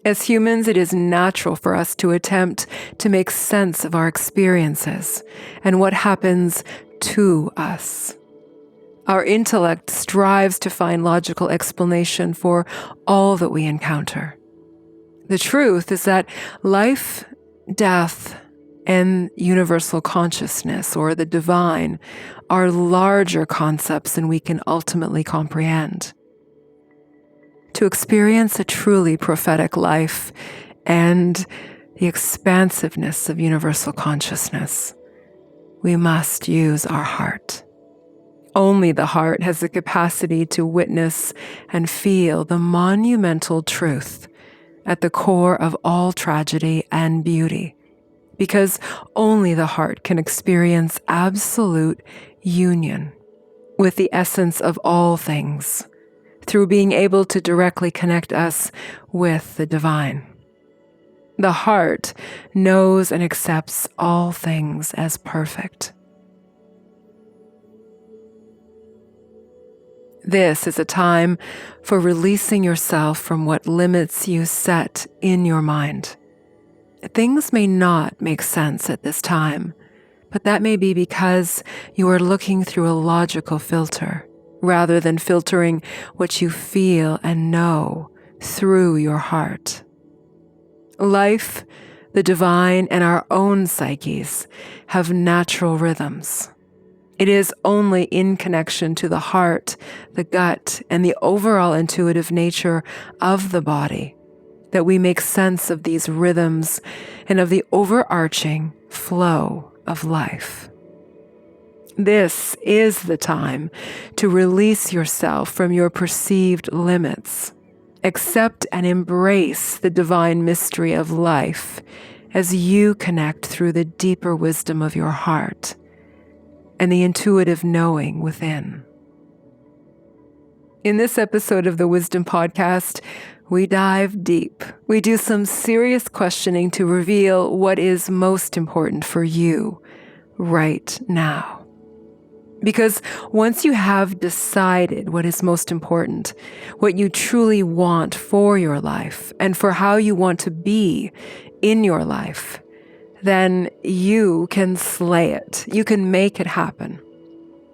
As humans, it is natural for us to attempt to make sense of our experiences and what happens to us. Our intellect strives to find logical explanation for all that we encounter. The truth is that life, death, and universal consciousness, or the divine, are larger concepts than we can ultimately comprehend. To experience a truly prophetic life and the expansiveness of universal consciousness, we must use our heart. Only the heart has the capacity to witness and feel the monumental truth at the core of all tragedy and beauty, because only the heart can experience absolute union with the essence of all things through being able to directly connect us with the divine. The heart knows and accepts all things as perfect. This is a time for releasing yourself from what limits you set in your mind. Things may not make sense at this time, but that may be because you are looking through a logical filter, rather than filtering what you feel and know through your heart. Life, the divine, and our own psyches have natural rhythms. It is only in connection to the heart, the gut, and the overall intuitive nature of the body that we make sense of these rhythms and of the overarching flow of life. This is the time to release yourself from your perceived limits. Accept and embrace the divine mystery of life as you connect through the deeper wisdom of your heart and the intuitive knowing within. In this episode of the Wisdom Podcast, we dive deep. We do some serious questioning to reveal what is most important for you right now. Because once you have decided what is most important, what you truly want for your life and for how you want to be in your life, then you can slay it. You can make it happen.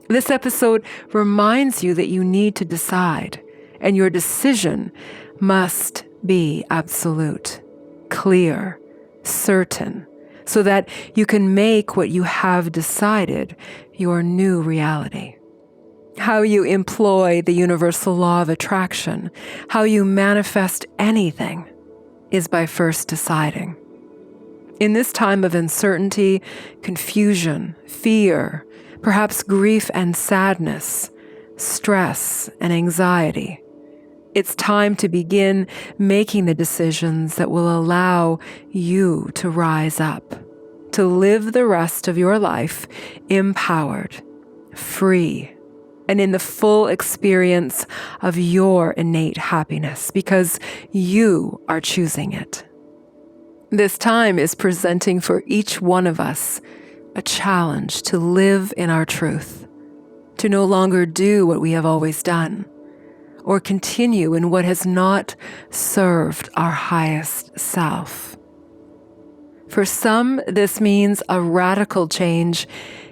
This episode reminds you that you need to decide, and your decision must be absolute, clear, certain, so that you can make what you have decided your new reality. How you employ the universal law of attraction, how you manifest anything, is by first deciding. In this time of uncertainty, confusion, fear, perhaps grief and sadness, stress and anxiety, it's time to begin making the decisions that will allow you to rise up, to live the rest of your life empowered, free, and in the full experience of your innate happiness, because you are choosing it. This time is presenting for each one of us a challenge to live in our truth, to no longer do what we have always done, or continue in what has not served our highest self. For some, this means a radical change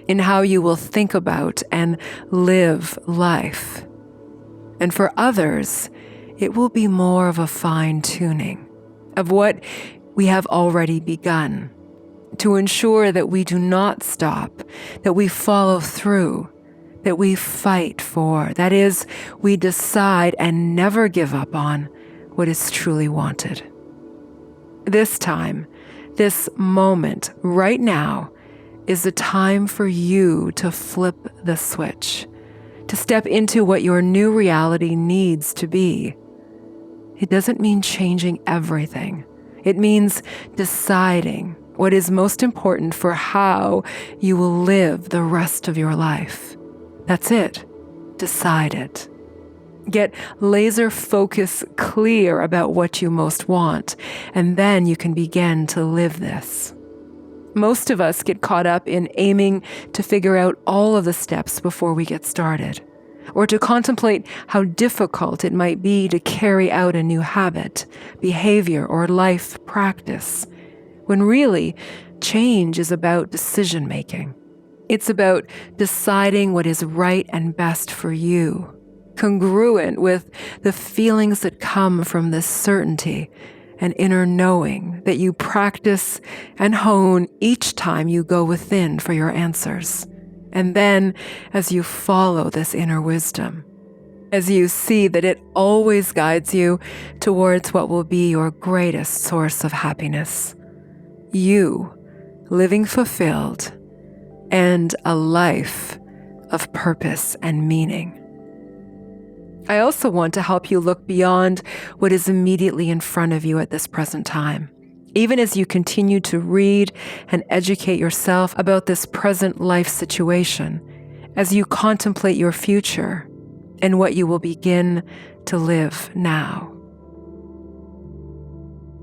in how you will think about and live life. And for others, it will be more of a fine-tuning of what we have already begun, to ensure that we do not stop, that we follow through, that we fight for. That is, we decide and never give up on what is truly wanted. This time, this moment, right now, is the time for you to flip the switch, to step into what your new reality needs to be. It doesn't mean changing everything. It means deciding what is most important for how you will live the rest of your life. That's it. Decide it. Get laser focus clear about what you most want, and then you can begin to live this. Most of us get caught up in aiming to figure out all of the steps before we get started. or to contemplate how difficult it might be to carry out a new habit, behavior, or life practice, when really, change is about decision-making. It's about deciding what is right and best for you, congruent with the feelings that come from this certainty and inner knowing that you practice and hone each time you go within for your answers. And then, as you follow this inner wisdom, as you see that it always guides you towards what will be your greatest source of happiness, you living fulfilled and a life of purpose and meaning. I also want to help you look beyond what is immediately in front of you at this present time, even as you continue to read and educate yourself about this present life situation, as you contemplate your future and what you will begin to live now.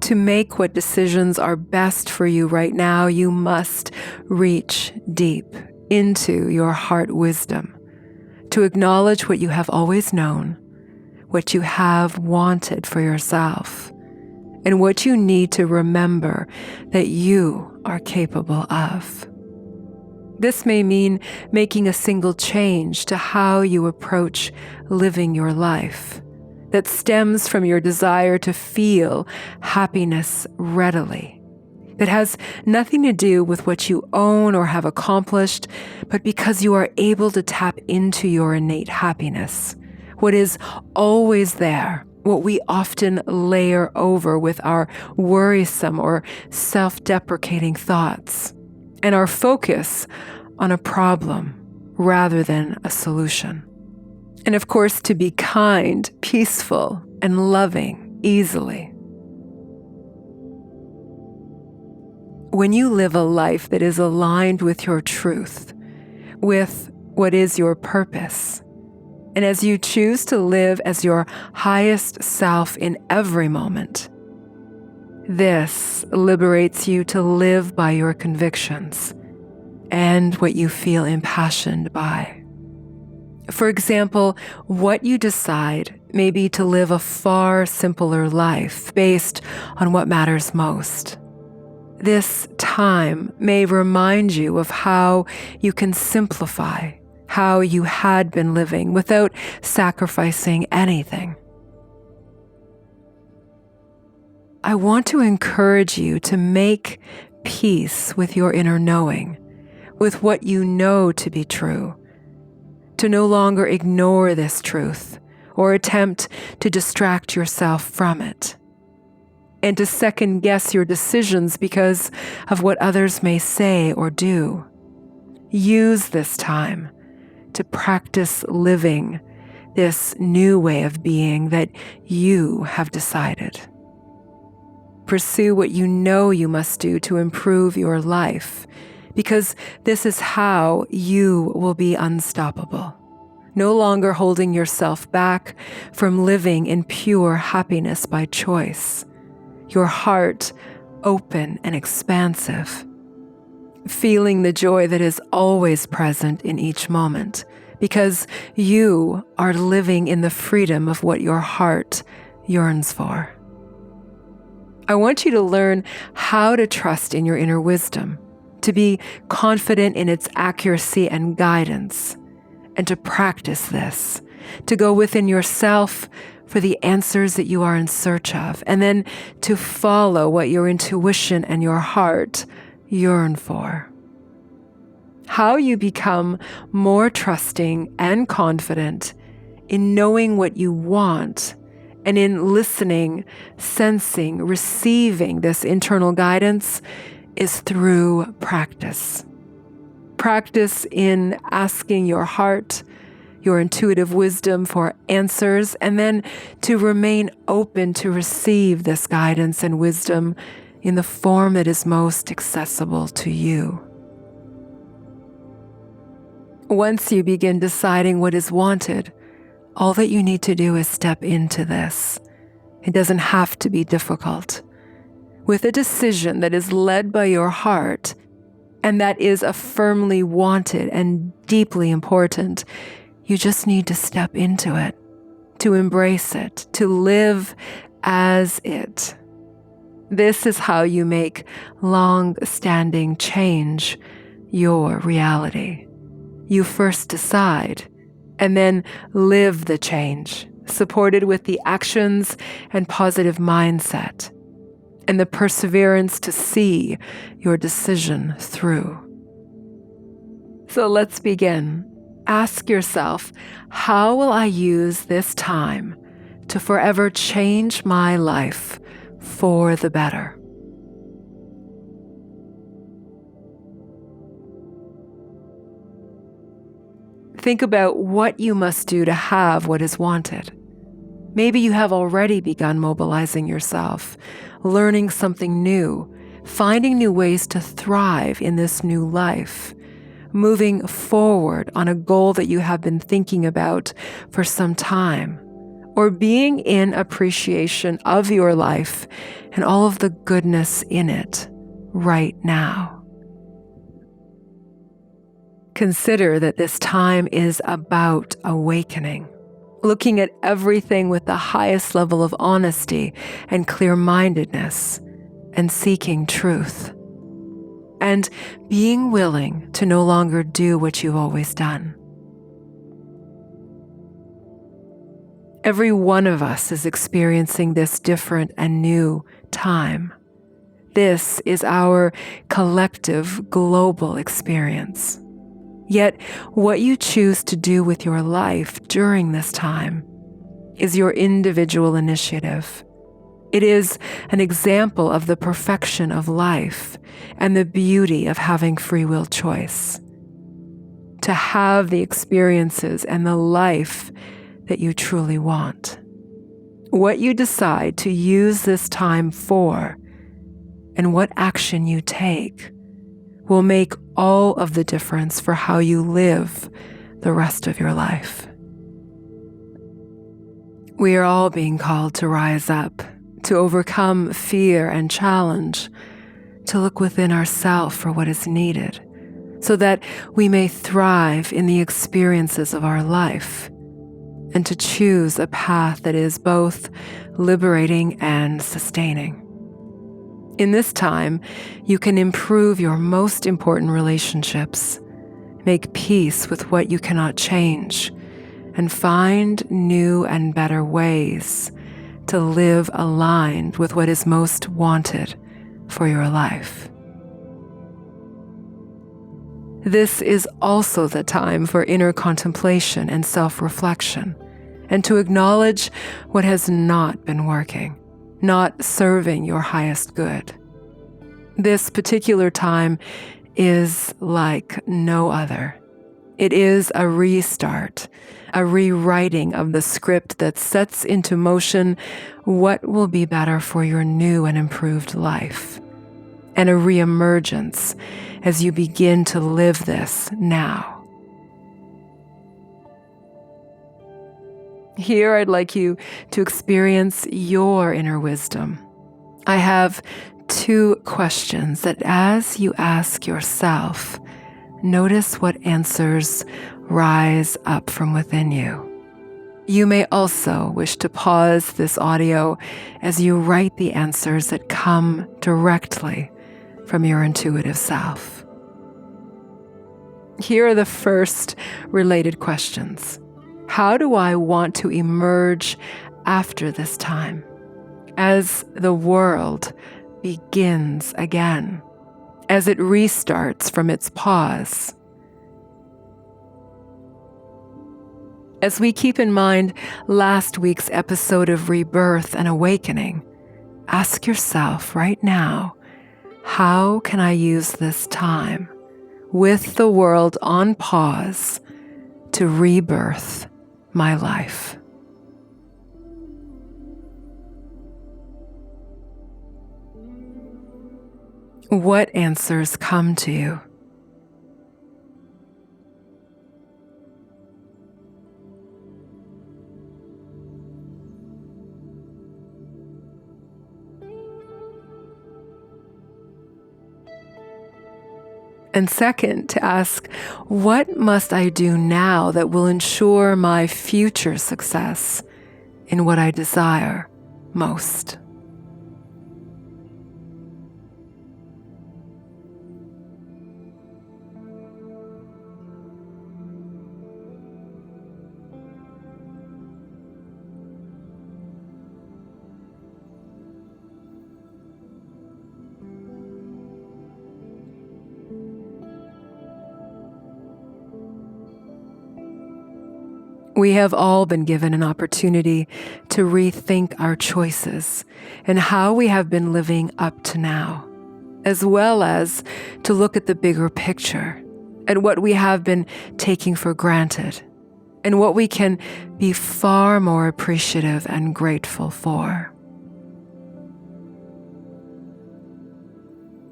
To make what decisions are best for you right now, you must reach deep into your heart wisdom, to acknowledge what you have always known, what you have wanted for yourself, and what you need to remember that you are capable of. This may mean making a single change to how you approach living your life that stems from your desire to feel happiness readily, that has nothing to do with what you own or have accomplished, but because you are able to tap into your innate happiness, what is always there, what we often layer over with our worrisome or self-deprecating thoughts, and our focus on a problem rather than a solution. And of course, to be kind, peaceful, and loving easily. When you live a life that is aligned with your truth, with what is your purpose, and as you choose to live as your highest self in every moment, this liberates you to live by your convictions and what you feel impassioned by. For example, what you decide may be to live a far simpler life based on what matters most. This time may remind you of how you can simplify how you had been living without sacrificing anything. I want to encourage you to make peace with your inner knowing, with what you know to be true, to no longer ignore this truth or attempt to distract yourself from it, and to second-guess your decisions because of what others may say or do. Use this time to practice living this new way of being that you have decided. Pursue what you know you must do to improve your life, because this is how you will be unstoppable, no longer holding yourself back from living in pure happiness by choice, your heart open and expansive, feeling the joy that is always present in each moment, because you are living in the freedom of what your heart yearns for. I want you to learn how to trust in your inner wisdom, to be confident in its accuracy and guidance, and to practice this, to go within yourself for the answers that you are in search of, and then to follow what your intuition and your heart yearn for. How you become more trusting and confident in knowing what you want and in listening, sensing, receiving this internal guidance is through practice. Practice in asking your heart, your intuitive wisdom for answers, and then to remain open to receive this guidance and wisdom in the form that is most accessible to you. Once you begin deciding what is wanted, all that you need to do is step into this. It doesn't have to be difficult. With a decision that is led by your heart and that is a firmly wanted and deeply important, You just need to step into it, to embrace it, to live as it. This is how you make long-standing change your reality. You first decide, and then live the change, supported with the actions and positive mindset, and the perseverance to see your decision through. So let's begin. Ask yourself, how will I use this time to forever change my life for the better? Think about what you must do to have what is wanted. Maybe you have already begun mobilizing yourself, learning something new, finding new ways to thrive in this new life, moving forward on a goal that you have been thinking about for some time, or being in appreciation of your life and all of the goodness in it right now. Consider that this time is about awakening, looking at everything with the highest level of honesty and clear-mindedness, and seeking truth, and being willing to no longer do what you've always done. Every one of us is experiencing this different and new time. This is our collective global experience. Yet, what you choose to do with your life during this time is your individual initiative. It is an example of the perfection of life and the beauty of having free will choice. To have the experiences and the life that you truly want. What you decide to use this time for and what action you take will make all of the difference for how you live the rest of your life. We are all being called to rise up, to overcome fear and challenge, to look within ourselves for what is needed, so that we may thrive in the experiences of our life, and to choose a path that is both liberating and sustaining. In this time, you can improve your most important relationships, make peace with what you cannot change, and find new and better ways to live aligned with what is most wanted for your life. This is also the time for inner contemplation and self-reflection, and to acknowledge what has not been working, not serving your highest good. This particular time is like no other. It is a restart, a rewriting of the script that sets into motion what will be better for your new and improved life, and a reemergence as you begin to live this now. Here, I'd like you to experience your inner wisdom. I have 2 questions that, as you ask yourself, notice what answers rise up from within you. You may also wish to pause this audio as you write the answers that come directly from your intuitive self. Here are the first related questions. How do I want to emerge after this time, as the world begins again, as it restarts from its pause? As we keep in mind last week's episode of Rebirth and Awakening, ask yourself right now, how can I use this time with the world on pause to rebirth my life? What answers come to you? And second, to ask, what must I do now that will ensure my future success in what I desire most? We have all been given an opportunity to rethink our choices and how we have been living up to now, as well as to look at the bigger picture, at what we have been taking for granted, and what we can be far more appreciative and grateful for.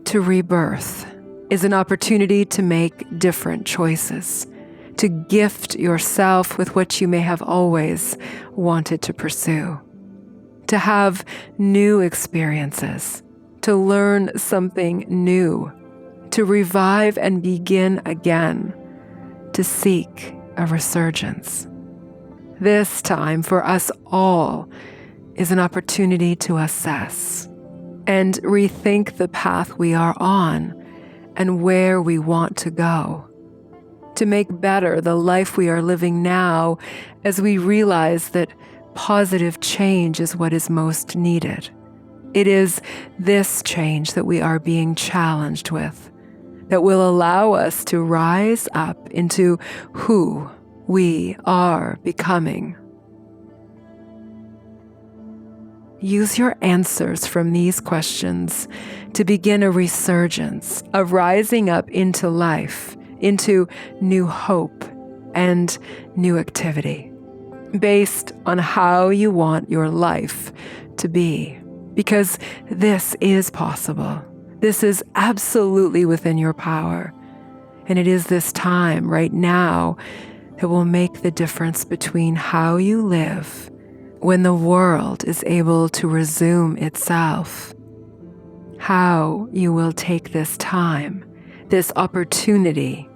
To rebirth is an opportunity to make different choices, to gift yourself with what you may have always wanted to pursue, to have new experiences, to learn something new, to revive and begin again, to seek a resurgence. This time for us all is an opportunity to assess and rethink the path we are on and where we want to go, to make better the life we are living now as we realize that positive change is what is most needed. It is this change that we are being challenged with that will allow us to rise up into who we are becoming. Use your answers from these questions to begin a resurgence, a rising up into life, into new hope and new activity, based on how you want your life to be. Because this is possible. This is absolutely within your power. And it is this time right now that will make the difference between how you live when the world is able to resume itself, how you will take this time, this opportunity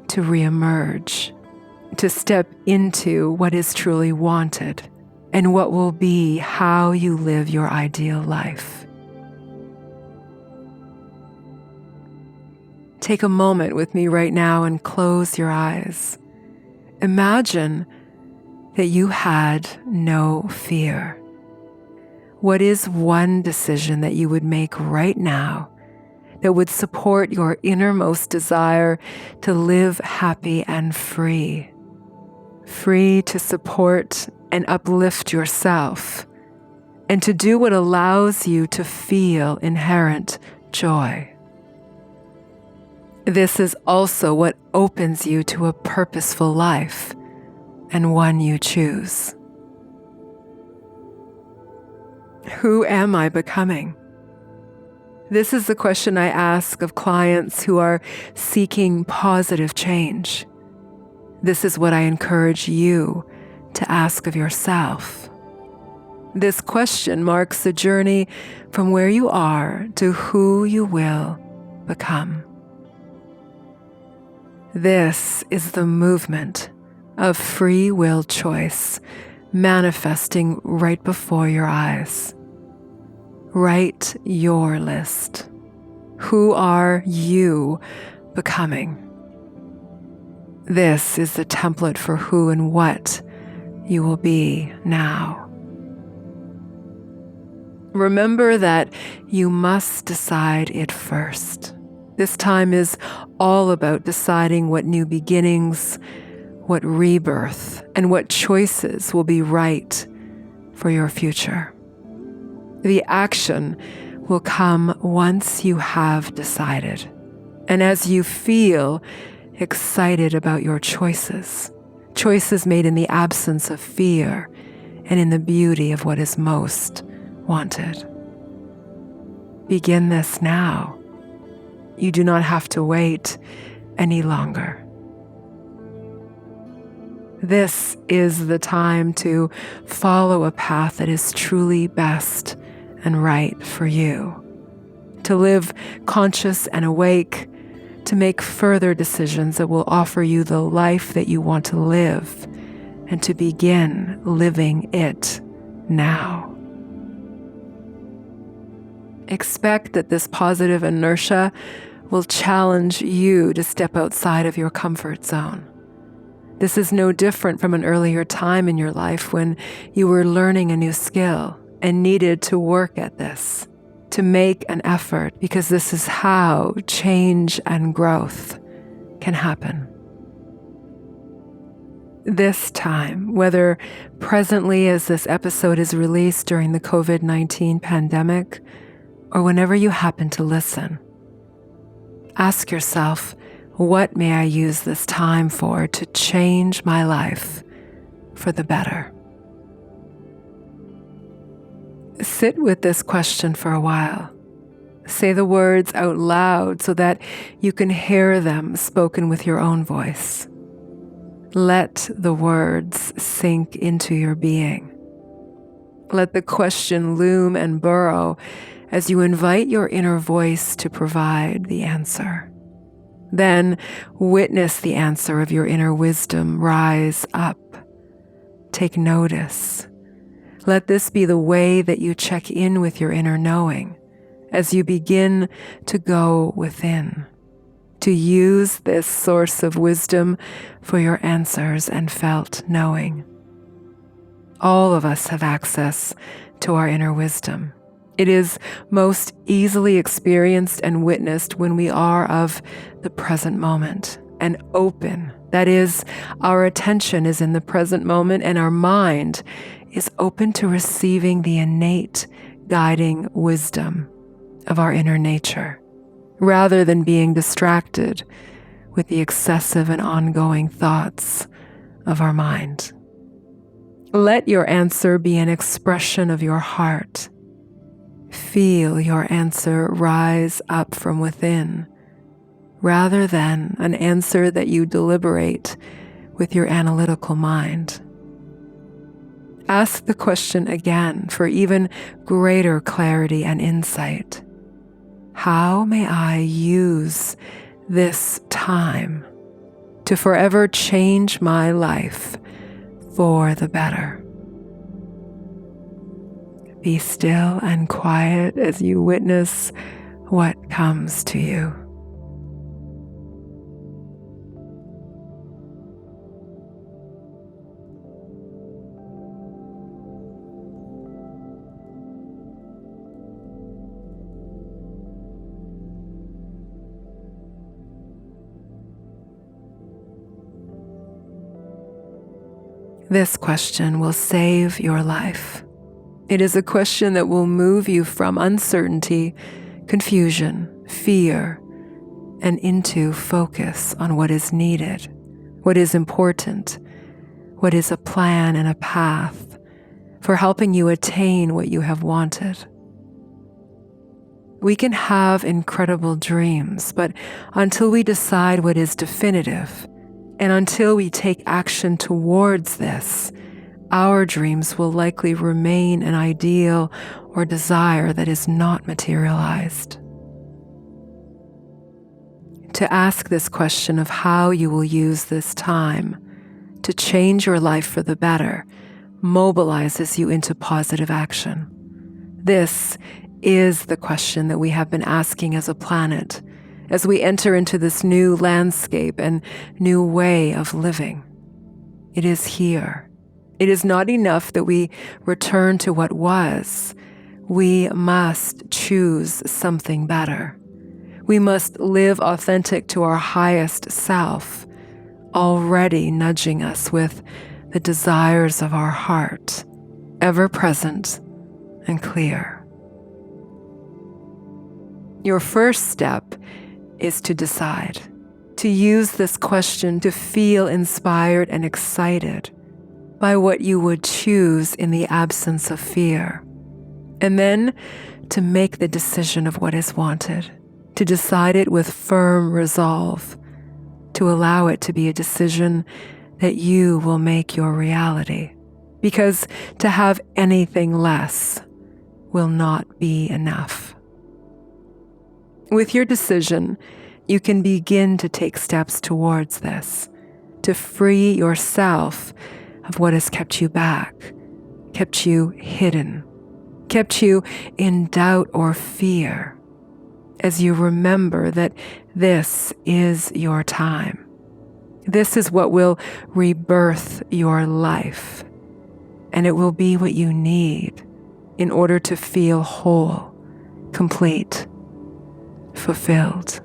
to reemerge, to step into what is truly wanted and what will be how you live your ideal life. Take a moment with me right now and close your eyes. Imagine that you had no fear. What is one decision that you would make right now that would support your innermost desire to live happy and free? Free to support and uplift yourself, and to do what allows you to feel inherent joy. This is also what opens you to a purposeful life, and one you choose. Who am I becoming? This is the question I ask of clients who are seeking positive change. This is what I encourage you to ask of yourself. This question marks the journey from where you are to who you will become. This is the movement of free will choice manifesting right before your eyes. Write your list. Who are you becoming? This is the template for who and what you will be now. Remember that you must decide it first. This time is all about deciding what new beginnings, what rebirth, and what choices will be right for your future. The action will come once you have decided, and as you feel excited about your choices made in the absence of fear and in the beauty of what is most wanted. Begin this now. You do not have to wait any longer. This is the time to follow a path that is truly best and right for you. To live conscious and awake, to make further decisions that will offer you the life that you want to live, and to begin living it now. Expect that this positive inertia will challenge you to step outside of your comfort zone. This is no different from an earlier time in your life when you were learning a new skill and needed to work at this, to make an effort, because this is how change and growth can happen. This time, whether presently as this episode is released during the COVID-19 pandemic, or whenever you happen to listen, ask yourself, what may I use this time for to change my life for the better? Sit with this question for a while. Say the words out loud so that you can hear them spoken with your own voice. Let the words sink into your being. Let the question loom and burrow as you invite your inner voice to provide the answer. Then witness the answer of your inner wisdom rise up. Take notice. Let this be the way that you check in with your inner knowing as you begin to go within, to use this source of wisdom for your answers and felt knowing. All of us have access to our inner wisdom. It is most easily experienced and witnessed when we are of the present moment and open. That is, our attention is in the present moment and our mind is open to receiving the innate guiding wisdom of our inner nature, rather than being distracted with the excessive and ongoing thoughts of our mind. Let your answer be an expression of your heart. Feel your answer rise up from within, rather than an answer that you deliberate with your analytical mind. Ask the question again for even greater clarity and insight. How may I use this time to forever change my life for the better? Be still and quiet as you witness what comes to you. This question will save your life. It is a question that will move you from uncertainty, confusion, fear, and into focus on what is needed, what is important, what is a plan and a path for helping you attain what you have wanted. We can have incredible dreams, but until we decide what is definitive, and until we take action towards this, our dreams will likely remain an ideal or desire that is not materialized. To ask this question of how you will use this time to change your life for the better mobilizes you into positive action. This is the question that we have been asking as a planet as we enter into this new landscape and new way of living. It is here. It is not enough that we return to what was. We must choose something better. We must live authentic to our highest self, already nudging us with the desires of our heart, ever present and clear. Your first step is to decide, to use this question to feel inspired and excited by what you would choose in the absence of fear, and then to make the decision of what is wanted, to decide it with firm resolve, to allow it to be a decision that you will make your reality, because to have anything less will not be enough. With your decision, you can begin to take steps towards this, to free yourself of what has kept you back, kept you hidden, kept you in doubt or fear, as you remember that this is your time. This is what will rebirth your life, and it will be what you need in order to feel whole, complete, fulfilled.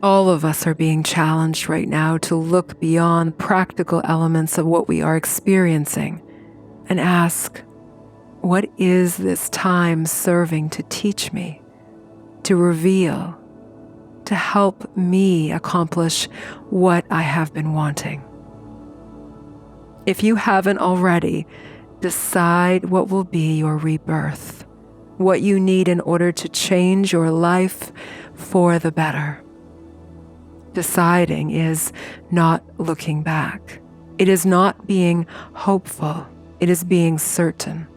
All of us are being challenged right now to look beyond practical elements of what we are experiencing and ask, what is this time serving to teach me, to reveal, to help me accomplish what I have been wanting? If you haven't already, decide what will be your rebirth, what you need in order to change your life for the better. Deciding is not looking back. It is not being hopeful. It is being certain.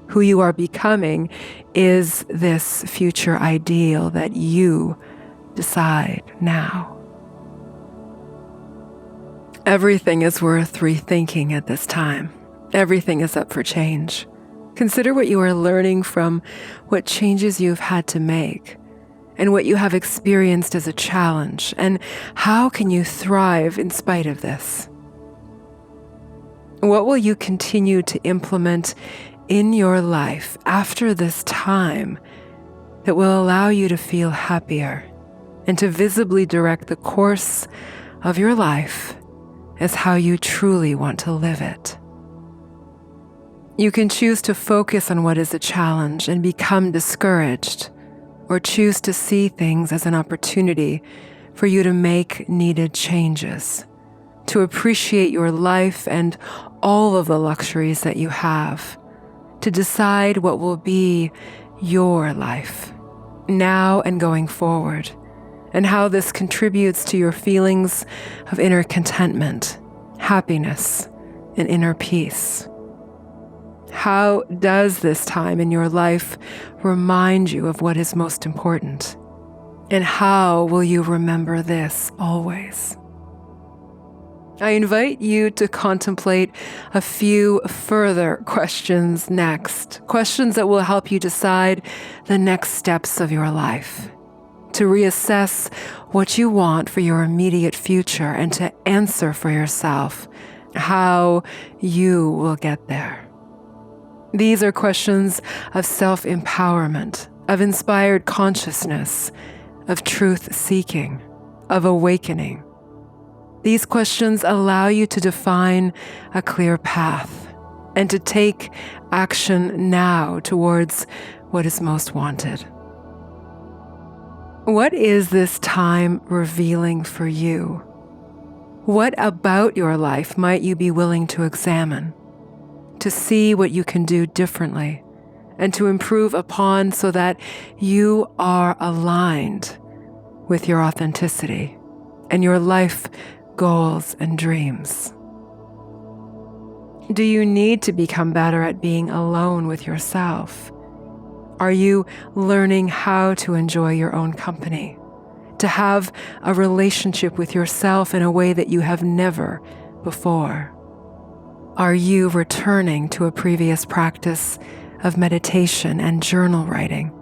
Who you are becoming is this future ideal that you decide now. Everything is worth rethinking at this time. Everything is up for change. Consider what you are learning from what changes you've had to make, and what you have experienced as a challenge, and how can you thrive in spite of this? What will you continue to implement in your life after this time that will allow you to feel happier and to visibly direct the course of your life as how you truly want to live it? You can choose to focus on what is a challenge and become discouraged, or choose to see things as an opportunity for you to make needed changes, to appreciate your life and all of the luxuries that you have, to decide what will be your life, now and going forward, and how this contributes to your feelings of inner contentment, happiness, and inner peace. How does this time in your life remind you of what is most important? And how will you remember this always? I invite you to contemplate a few further questions next, questions that will help you decide the next steps of your life, to reassess what you want for your immediate future, and to answer for yourself how you will get there. These are questions of self-empowerment, of inspired consciousness, of truth-seeking, of awakening. These questions allow you to define a clear path and to take action now towards what is most wanted. What is this time revealing for you? What about your life might you be willing to examine, to see what you can do differently, and to improve upon so that you are aligned with your authenticity and your life goals and dreams? Do you need to become better at being alone with yourself? Are you learning how to enjoy your own company, to have a relationship with yourself in a way that you have never before? Are you returning to a previous practice of meditation and journal writing,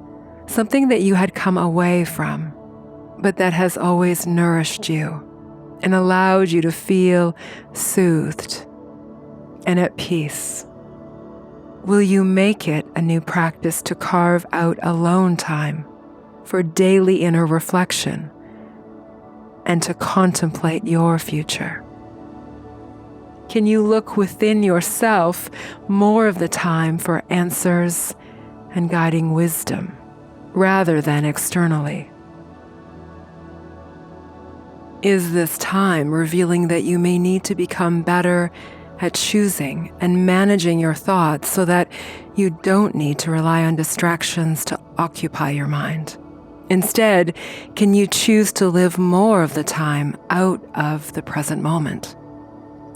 something that you had come away from, but that has always nourished you and allowed you to feel soothed and at peace? Will you make it a new practice to carve out alone time for daily inner reflection and to contemplate your future? Can you look within yourself more of the time for answers and guiding wisdom rather than externally? Is this time revealing that you may need to become better at choosing and managing your thoughts so that you don't need to rely on distractions to occupy your mind? Instead, can you choose to live more of the time out of the present moment?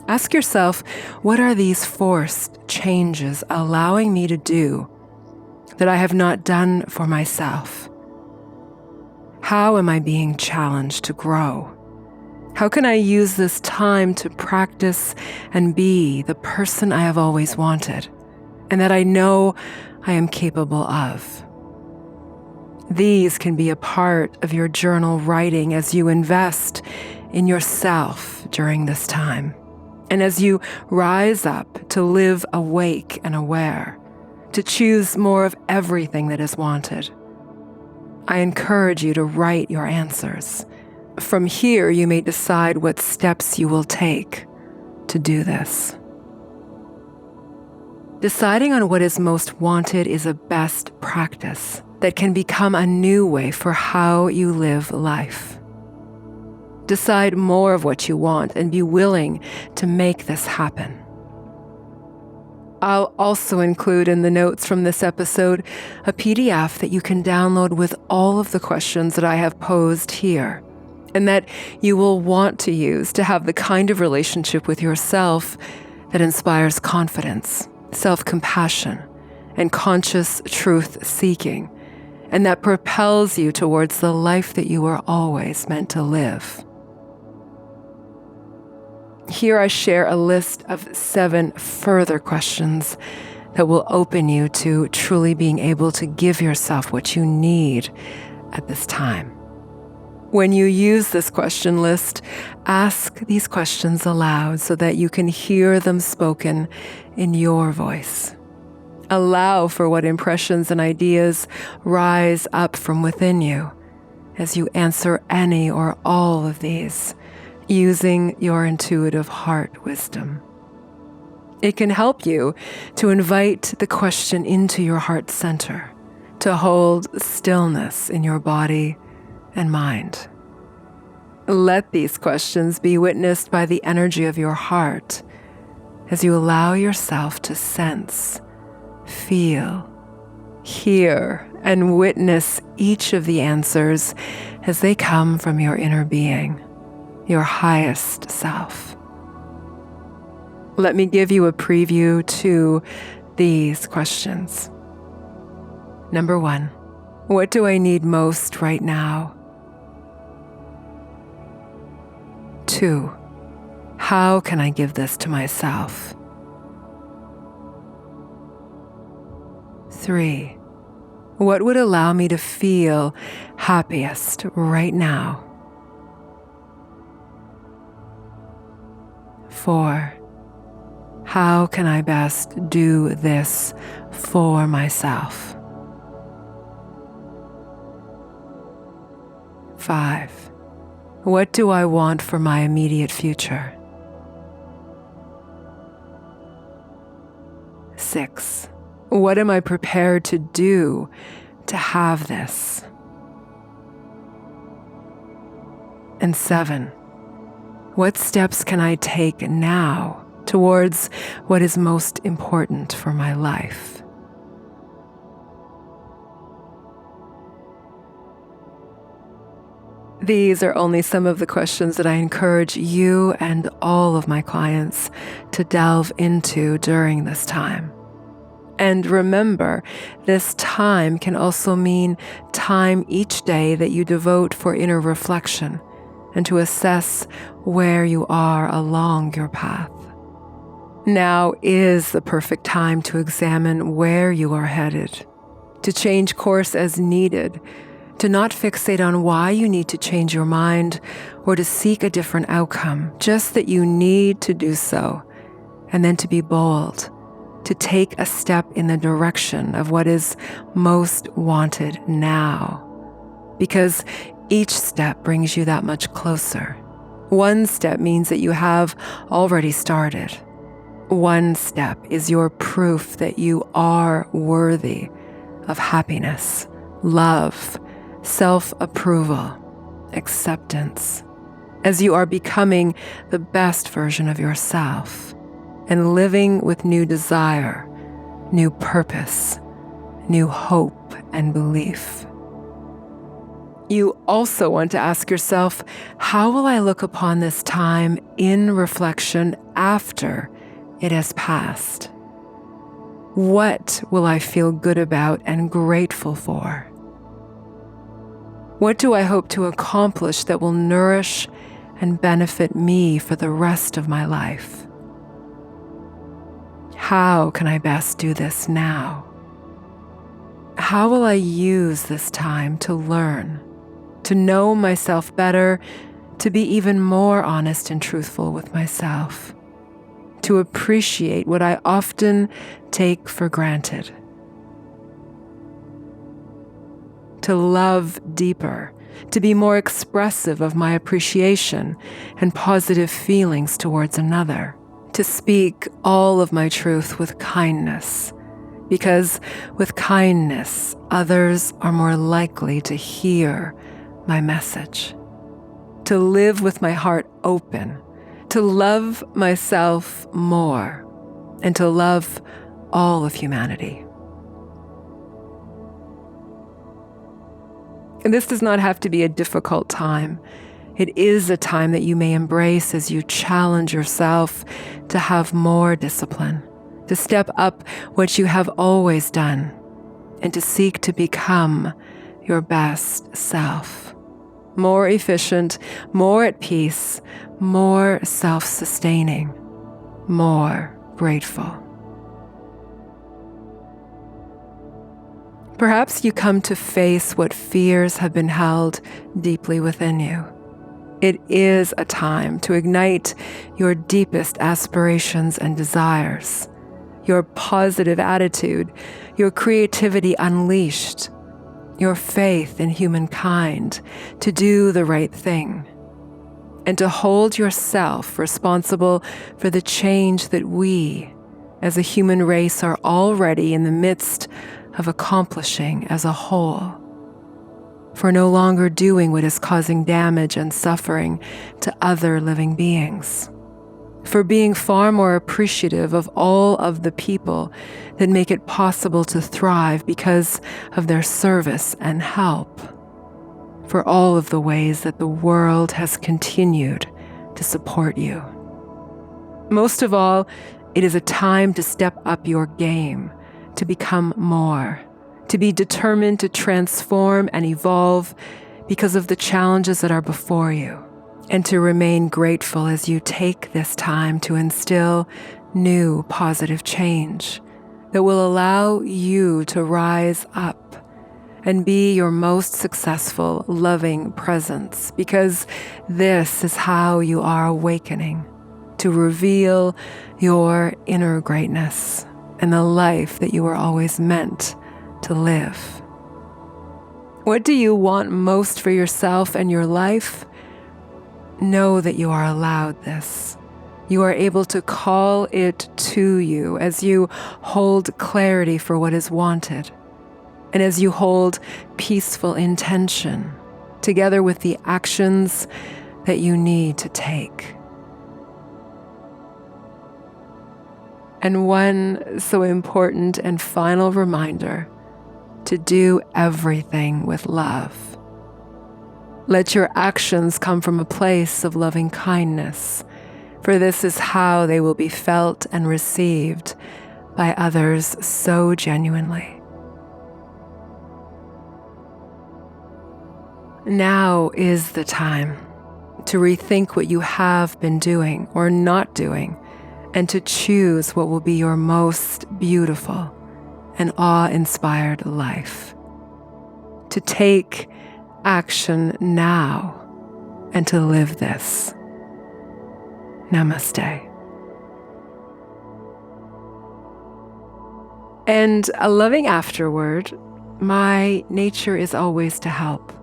Ask yourself, what are these forced changes allowing me to do that I have not done for myself? How am I being challenged to grow? How can I use this time to practice and be the person I have always wanted, and that I know I am capable of? These can be a part of your journal writing as you invest in yourself during this time, and as you rise up to live awake and aware, to choose more of everything that is wanted. I encourage you to write your answers. From here, you may decide what steps you will take to do this. Deciding on what is most wanted is a best practice that can become a new way for how you live life. Decide more of what you want and be willing to make this happen. I'll also include in the notes from this episode a PDF that you can download with all of the questions that I have posed here, and that you will want to use to have the kind of relationship with yourself that inspires confidence, self-compassion, and conscious truth-seeking, and that propels you towards the life that you were always meant to live. Here I share a list of 7 further questions that will open you to truly being able to give yourself what you need at this time. When you use this question list, ask these questions aloud so that you can hear them spoken in your voice. Allow for what impressions and ideas rise up from within you as you answer any or all of these, using your intuitive heart wisdom. It can help you to invite the question into your heart center, to hold stillness in your body and mind. Let these questions be witnessed by the energy of your heart as you allow yourself to sense, feel, hear, and witness each of the answers as they come from your inner being, your highest self. Let me give you a preview to these questions. Number 1, what do I need most right now? 2, how can I give this to myself? 3, what would allow me to feel happiest right now? 4, how can I best do this for myself? 5, what do I want for my immediate future? 6, what am I prepared to do to have this? And 7, what steps can I take now towards what is most important for my life? These are only some of the questions that I encourage you and all of my clients to delve into during this time. And remember, this time can also mean time each day that you devote for inner reflection and to assess where you are along your path. Now is the perfect time to examine where you are headed, to change course as needed, to not fixate on why you need to change your mind or to seek a different outcome, just that you need to do so, and then to be bold, to take a step in the direction of what is most wanted now. Because each step brings you that much closer. One step means that you have already started. One step is your proof that you are worthy of happiness, love, self-approval, acceptance, as you are becoming the best version of yourself and living with new desire, new purpose, new hope and belief. You also want to ask yourself, how will I look upon this time in reflection after it has passed? What will I feel good about and grateful for? What do I hope to accomplish that will nourish and benefit me for the rest of my life? How can I best do this now? How will I use this time to learn, to know myself better, to be even more honest and truthful with myself, to appreciate what I often take for granted, to love deeper, to be more expressive of my appreciation and positive feelings towards another, to speak all of my truth with kindness, because with kindness, others are more likely to hear my message, to live with my heart open, to love myself more, and to love all of humanity. And this does not have to be a difficult time. It is a time that you may embrace as you challenge yourself to have more discipline, to step up what you have always done, and to seek to become your best self. More efficient, more at peace, more self-sustaining, more grateful. Perhaps you come to face what fears have been held deeply within you. It is a time to ignite your deepest aspirations and desires, your positive attitude, your creativity unleashed, your faith in humankind to do the right thing, and to hold yourself responsible for the change that we, as a human race, are already in the midst of accomplishing as a whole, for no longer doing what is causing damage and suffering to other living beings, for being far more appreciative of all of the people that make it possible to thrive because of their service and help, for all of the ways that the world has continued to support you. Most of all, it is a time to step up your game, to become more, to be determined to transform and evolve because of the challenges that are before you, and to remain grateful as you take this time to instill new positive change that will allow you to rise up and be your most successful, loving presence, because this is how you are awakening to reveal your inner greatness and the life that you were always meant to live. What do you want most for yourself and your life? Know that you are allowed this. You are able to call it to you as you hold clarity for what is wanted, and as you hold peaceful intention together with the actions that you need to take. And one so important and final reminder: to do everything with love. Let your actions come from a place of loving kindness, for this is how they will be felt and received by others so genuinely. Now is the time to rethink what you have been doing or not doing, and to choose what will be your most beautiful and awe-inspired life. To take action now and to live this. Namaste. And a loving afterword, my nature is always to help,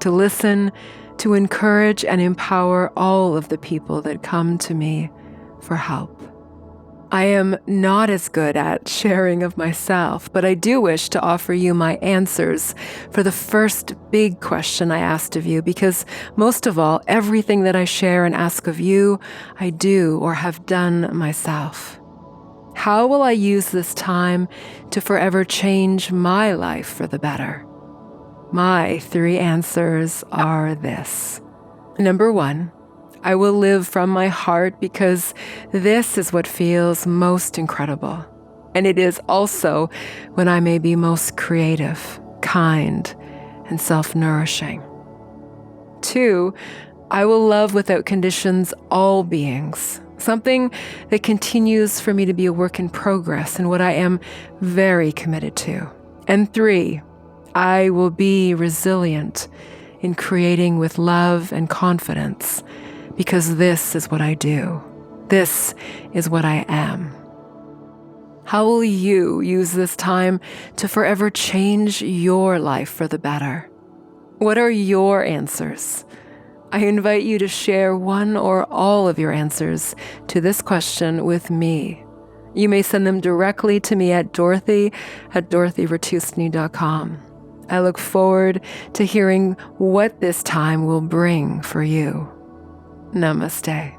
to listen, to encourage and empower all of the people that come to me for help. I am not as good at sharing of myself, but I do wish to offer you my answers for the first big question I asked of you, because most of all, everything that I share and ask of you, I do or have done myself. How will I use this time to forever change my life for the better? My 3 answers are this. Number 1, I will live from my heart, because this is what feels most incredible. And it is also when I may be most creative, kind, and self-nourishing. 2, I will love without conditions all beings, something that continues for me to be a work in progress and what I am very committed to. And 3, I will be resilient in creating with love and confidence, because this is what I do. This is what I am. How will you use this time to forever change your life for the better? What are your answers? I invite you to share one or all of your answers to this question with me. You may send them directly to me at dorothy@dorothyratusny.com. I look forward to hearing what this time will bring for you. Namaste.